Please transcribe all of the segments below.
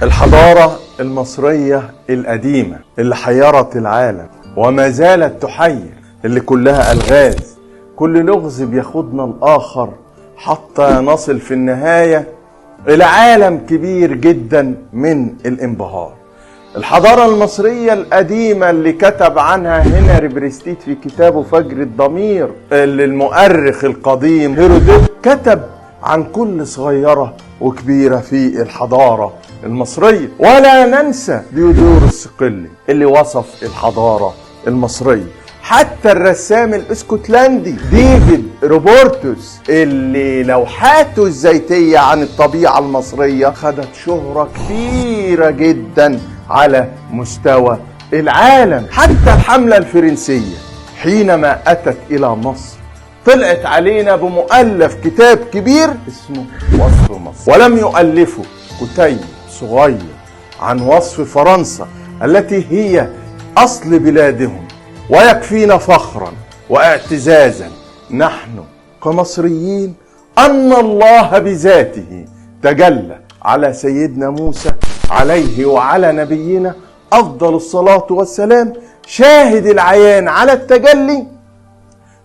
الحضارة المصرية القديمة اللي حيرت العالم وما زالت تحير، اللي كلها ألغاز، كل لغز بياخدنا الآخر حتى نصل في النهاية إلى عالم كبير جدا من الانبهار. الحضارة المصرية القديمة اللي كتب عنها هنري بريستيت في كتابه فجر الضمير، اللي المؤرخ القديم هيرودوت كتب عن كل صغيرة وكبيرة في الحضارة المصرية. ولا ننسى ديودور الصقلي اللي وصف الحضارة المصرية. حتى الرسام الاسكتلندي ديفيد روبرتوس اللي لوحاته الزيتية عن الطبيعة المصرية خدت شهرة كبيرة جدا على مستوى العالم. حتى الحملة الفرنسية حينما أتت إلى مصر طلعت علينا بمؤلف كتاب كبير اسمه وصف مصر، ولم يؤلفه كتيب صغير عن وصف فرنسا التي هي أصل بلادهم. ويكفينا فخرا واعتزازا نحن كمصريين أن الله بذاته تجلى على سيدنا موسى عليه وعلى نبينا أفضل الصلاة والسلام، شاهد العيان على التجلي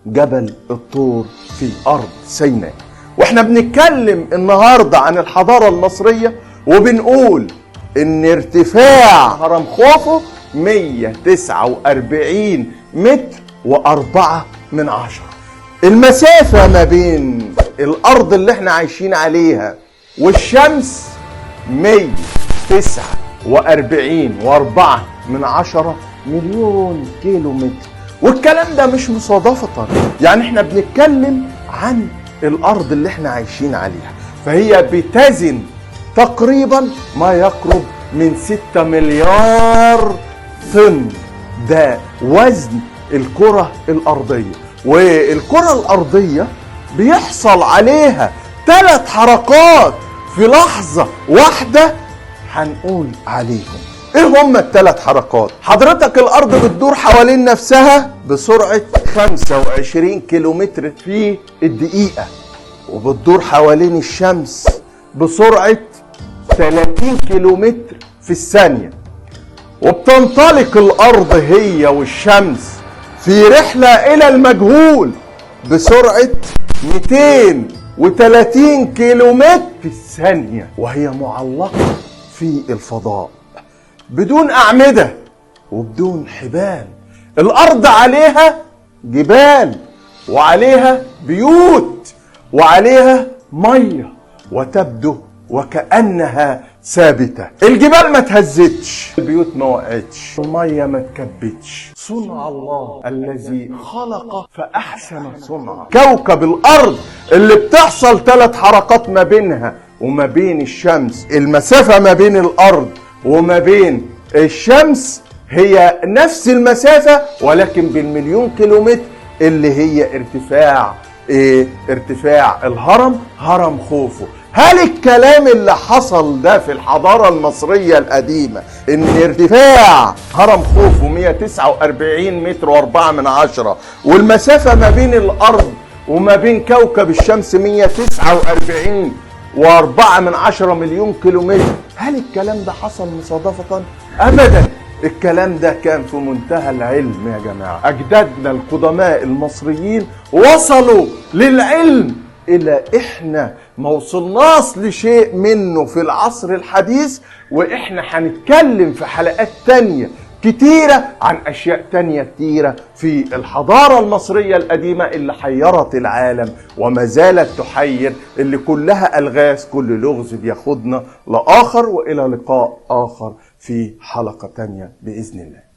جبل الطور في أرض سيناء. واحنا بنتكلم النهاردة عن الحضارة المصرية وبنقول ان ارتفاع هرم خوفو 149 متر و4 من 10. المسافة ما بين الأرض اللي احنا عايشين عليها والشمس 149 و4 من 10 مليون كيلو متر. والكلام ده مش مصادفة، يعني احنا بنتكلم عن الأرض اللي احنا عايشين عليها، فهي بتزن تقريبا ما يقرب من 6 مليار طن. ده وزن الكرة الأرضية. والكرة الأرضية بيحصل عليها 3 حركات في لحظة واحدة هنقول عليهم. ايه هم ال3 حركات؟ حضرتك الأرض بتدور حوالين نفسها بسرعة 25 كيلومتر في الدقيقة، وبتدور حوالين الشمس بسرعة 30 كيلومتر في الثانية، وبتنطلق الأرض هي والشمس في رحلة إلى المجهول بسرعة 230 كيلومتر في الثانية، وهي معلقة في الفضاء بدون أعمدة وبدون حبال. الأرض عليها جبال وعليها بيوت وعليها مية، وتبدو وكأنها ثابتة. الجبال ما تهزتش، البيوت ما وقعتش، المية ما تكبتش. صنع الله الذي خلق فأحسن صنع. كوكب الأرض اللي بتحصل 3 حركات ما بينها وما بين الشمس، المسافة ما بين الأرض وما بين الشمس هي نفس المسافة ولكن بالمليون كيلومتر، اللي هي ارتفاع الهرم، هرم خوفو. هل الكلام اللي حصل ده في الحضارة المصرية القديمة ان ارتفاع هرم خوفو 149 متر و4 من 10 والمسافة ما بين الأرض وما بين كوكب الشمس 149 و4 من 10 مليون كيلومتر، هل الكلام ده حصل مصادفة؟ أبدا. الكلام ده كان في منتهى العلم يا جماعة. أجدادنا القدماء المصريين وصلوا للعلم إلى إحنا ما وصلناش لشيء منه في العصر الحديث. وإحنا هنتكلم في حلقات تانية كتيرة عن أشياء تانية كتيرة في الحضارة المصرية القديمة اللي حيرت العالم وما زالت تحير، اللي كلها ألغاز، كل لغز بياخدنا لآخر. وإلى لقاء آخر في حلقة تانية بإذن الله.